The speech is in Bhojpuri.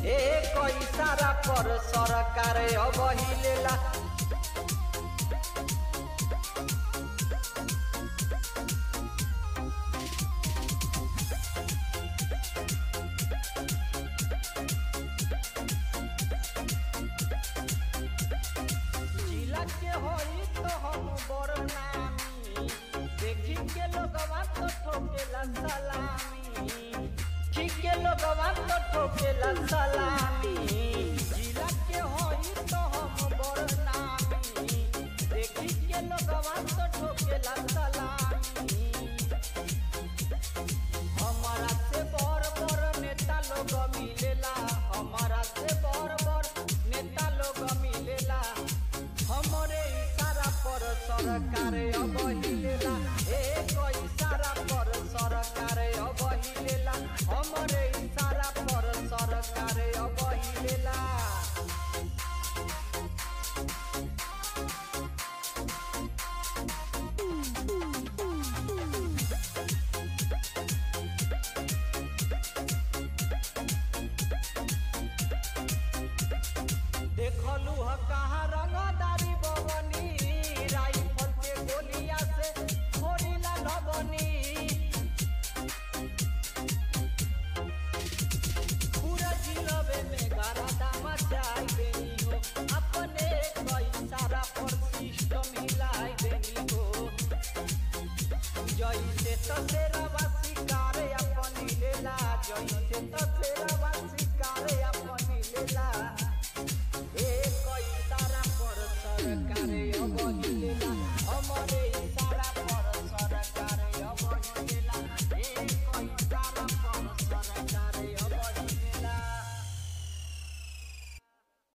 एक इशारा पर सरकार अवहेला। जिला के होई तो हम बरनामी, देखी के लोगवा तो ठोकेला सलामी, ठीक के लोगवा तो ठोकेला सलामी। जिला के होई तो हम बरनामी, देखी के लोगवा तो ठोकेला सलामी। हमारा से बड़ नेता लोग मिलेला, हमारा से बड़ नेता लोग मिलेला। हमरे इशारा पर सरकार अवहेला, एक इशारा पर सरकार अवहेला, हमरे इशारा पर सरकार अवहेला। देखलू ह